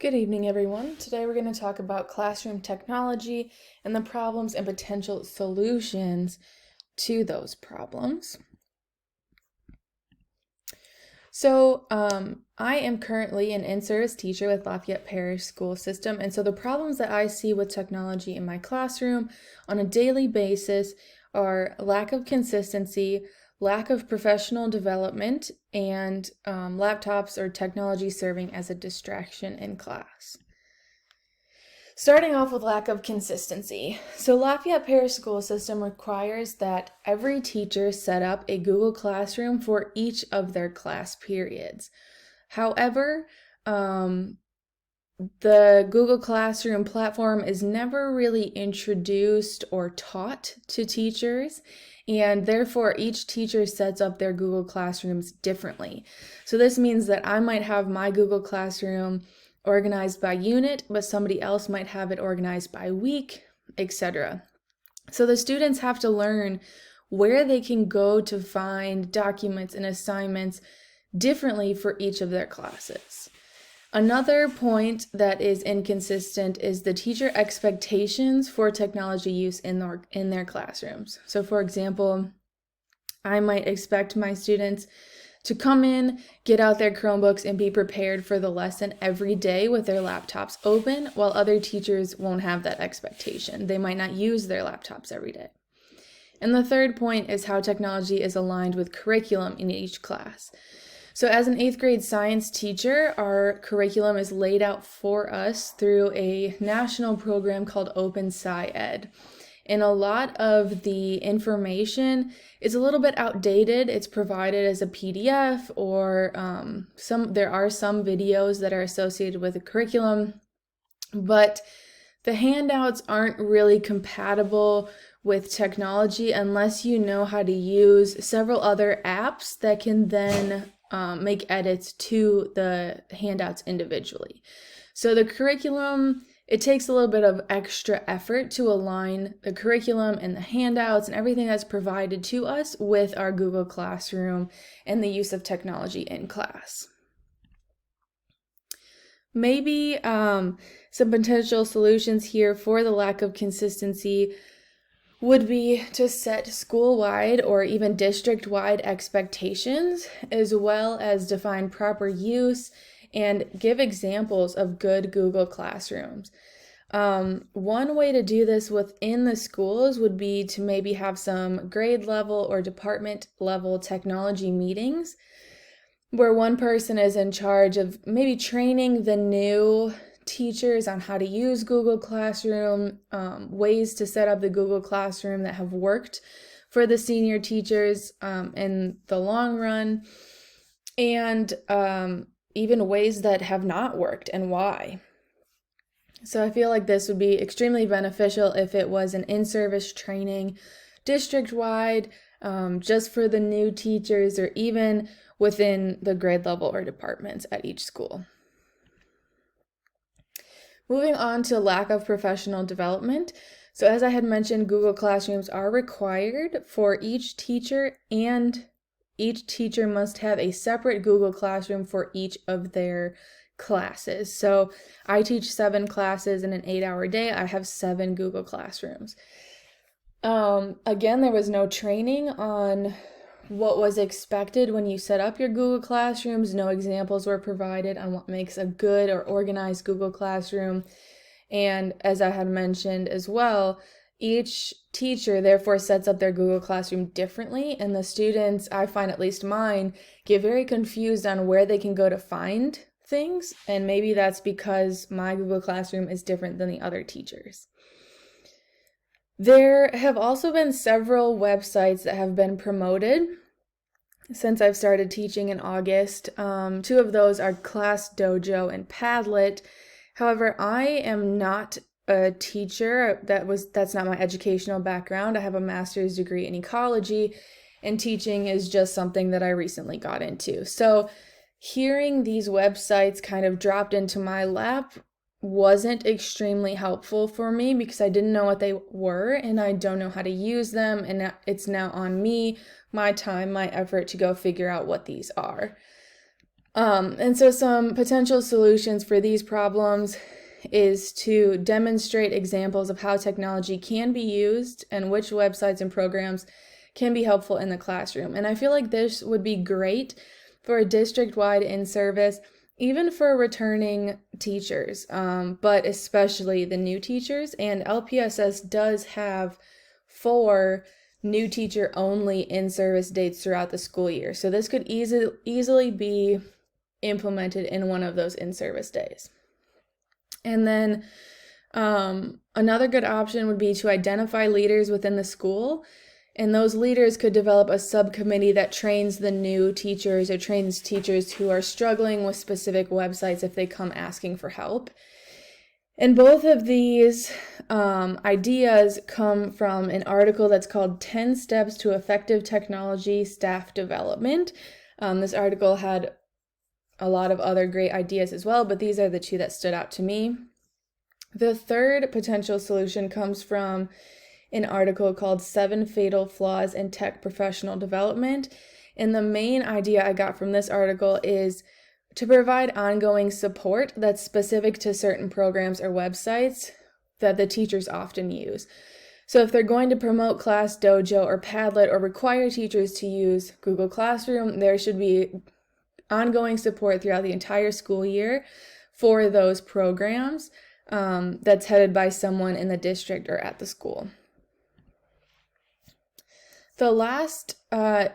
Good evening, everyone. Today we're going to talk about classroom technology and the problems and potential solutions to those problems. So, I am currently an in-service teacher with Lafayette Parish School System, and so the problems that I see with technology in my classroom on a daily basis are lack of consistency, lack of professional development, and laptops or technology serving as a distraction in class. Starting off with lack of consistency. So Lafayette Parish School System requires that every teacher set up a Google Classroom for each of their class periods. However, the Google Classroom platform is never really introduced or taught to teachers, and therefore each teacher sets up their Google Classrooms differently. So this means that I might have my Google Classroom organized by unit, but somebody else might have it organized by week, etc. So the students have to learn where they can go to find documents and assignments differently for each of their classes. Another point that is inconsistent is the teacher expectations for technology use in their classrooms. So for example, I might expect my students to come in, get out their Chromebooks, and be prepared for the lesson every day with their laptops open, while other teachers won't have that expectation. They might not use their laptops every day. And the third point is how technology is aligned with curriculum in each class. So as an 8th grade science teacher, our curriculum is laid out for us through a national program called Open Sci-Ed. And a lot of the information is a little bit outdated. It's provided as a PDF or there are some videos that are associated with the curriculum, but the handouts aren't really compatible with technology unless you know how to use several other apps that can then make edits to the handouts individually. So the curriculum, it takes a little bit of extra effort to align the curriculum and the handouts and everything that's provided to us with our Google Classroom and the use of technology in class. Maybe some potential solutions here for the lack of consistency would be to set school-wide or even district-wide expectations, as well as define proper use and give examples of good Google Classrooms. One way to do this within the schools would be to maybe have some grade level or department level technology meetings where one person is in charge of maybe training the new teachers on how to use Google Classroom, ways to set up the Google Classroom that have worked for the senior teachers in the long run, and even ways that have not worked and why. So I feel like this would be extremely beneficial if it was an in-service training district-wide, just for the new teachers or even within the grade level or departments at each school. Moving on to lack of professional development. So as I had mentioned, Google Classrooms are required for each teacher, and each teacher must have a separate Google Classroom for each of their classes. So I teach 7 classes in an 8-hour day. I have 7 Google Classrooms. Again, there was no training on what was expected when you set up your Google Classrooms. No examples were provided on what makes a good or organized Google Classroom. And as I had mentioned as well, each teacher therefore sets up their Google Classroom differently, and the students, I find at least mine, get very confused on where they can go to find things, and maybe that's because my Google Classroom is different than the other teachers. There have also been several websites that have been promoted since I've started teaching in August. 2 of those are Class Dojo and Padlet. However, I am not a teacher. That's not my educational background. I have a master's degree in ecology, and teaching is just something that I recently got into. So hearing these websites kind of dropped into my lap wasn't extremely helpful for me because I didn't know what they were and I don't know how to use them, and it's now on me, my time, my effort to go figure out what these are. And so some potential solutions for these problems is to demonstrate examples of how technology can be used and which websites and programs can be helpful in the classroom. And I feel like this would be great for a district-wide in-service, even for returning teachers, but especially the new teachers. And LPSS does have 4 new teacher only in-service dates throughout the school year. So this could easily be implemented in one of those in-service days. And then another good option would be to identify leaders within the school, and those leaders could develop a subcommittee that trains the new teachers or trains teachers who are struggling with specific websites if they come asking for help. And both of these ideas come from an article that's called 10 Steps to Effective Technology Staff Development. This article had a lot of other great ideas as well, but these are the 2 that stood out to me. The third potential solution comes from an article called 7 Fatal Flaws in Tech Professional Development. And the main idea I got from this article is to provide ongoing support that's specific to certain programs or websites that the teachers often use. So if they're going to promote Class Dojo or Padlet or require teachers to use Google Classroom, there should be ongoing support throughout the entire school year for those programs that's headed by someone in the district or at the school. The last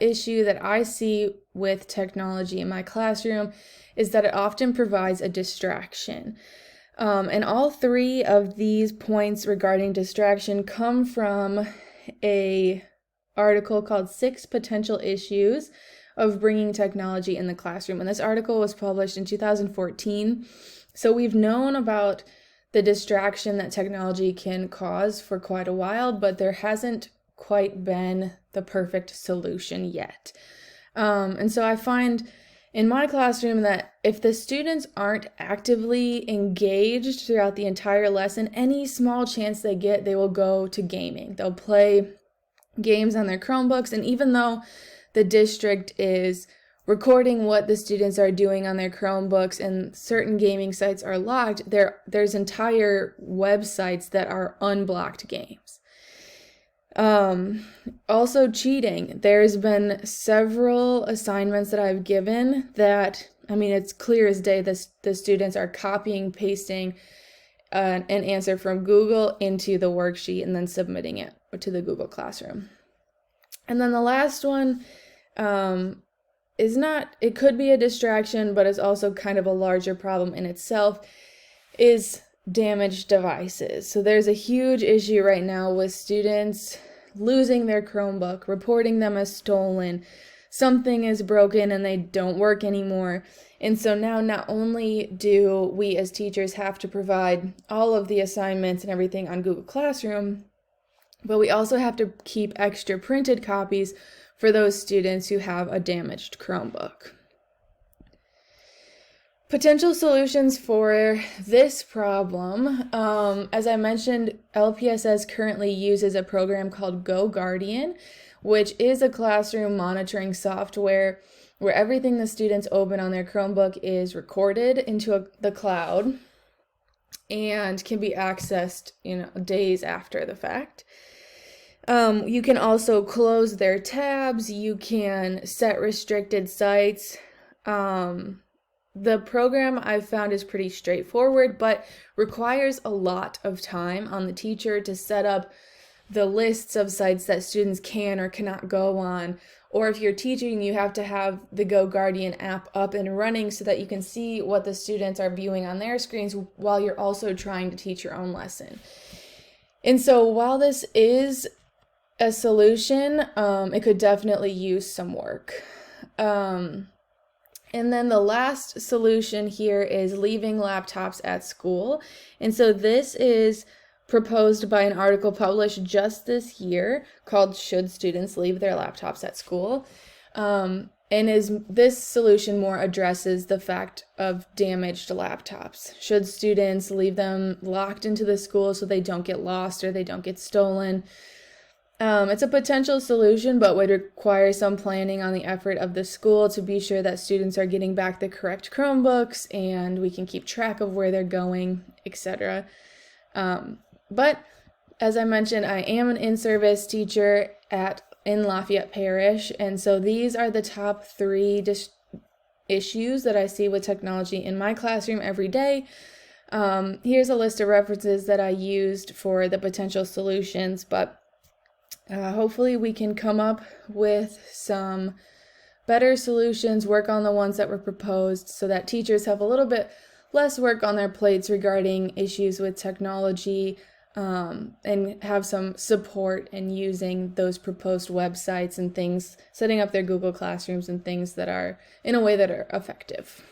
issue that I see with technology in my classroom is that it often provides a distraction. And all 3 of these points regarding distraction come from an article called 6 Potential Issues of Bringing Technology in the Classroom. And this article was published in 2014. So we've known about the distraction that technology can cause for quite a while, but there hasn't quite been the perfect solution yet. And so I find in my classroom that if the students aren't actively engaged throughout the entire lesson, any small chance they get, they will go to gaming. They'll play games on their Chromebooks, and even though the district is recording what the students are doing on their Chromebooks and certain gaming sites are locked, there's entire websites that are unblocked games. Also cheating. There's been several assignments that I've given that, it's clear as day the students are copying, pasting an answer from Google into the worksheet and then submitting it to the Google Classroom. And then the last one it could be a distraction, but it's also kind of a larger problem in itself, is damaged devices. So there's a huge issue right now with students losing their Chromebook, reporting them as stolen. Something is broken and they don't work anymore. And so now not only do we as teachers have to provide all of the assignments and everything on Google Classroom, but we also have to keep extra printed copies for those students who have a damaged Chromebook. Potential solutions for this problem, as I mentioned, LPSS currently uses a program called GoGuardian, which is a classroom monitoring software where everything the students open on their Chromebook is recorded into the cloud and can be accessed, days after the fact. You can also close their tabs. You can set restricted sites. The program I've found is pretty straightforward, but requires a lot of time on the teacher to set up the lists of sites that students can or cannot go on. Or if you're teaching, you have to have the GoGuardian app up and running so that you can see what the students are viewing on their screens while you're also trying to teach your own lesson. And so while this is a solution, it could definitely use some work. And then the last solution here is leaving laptops at school. And so this is proposed by an article published just this year called Should Students Leave Their Laptops at School? This solution more addresses the fact of damaged laptops. Should students leave them locked into the school so they don't get lost or they don't get stolen? It's a potential solution, but would require some planning on the effort of the school to be sure that students are getting back the correct Chromebooks and we can keep track of where they're going, etc. But as I mentioned, I am an in-service teacher in Lafayette Parish, and so these are the top three issues that I see with technology in my classroom every day. Here's a list of references that I used for the potential solutions, but hopefully we can come up with some better solutions, work on the ones that were proposed so that teachers have a little bit less work on their plates regarding issues with technology, and have some support in using those proposed websites and things, setting up their Google Classrooms and things that are in a way that are effective.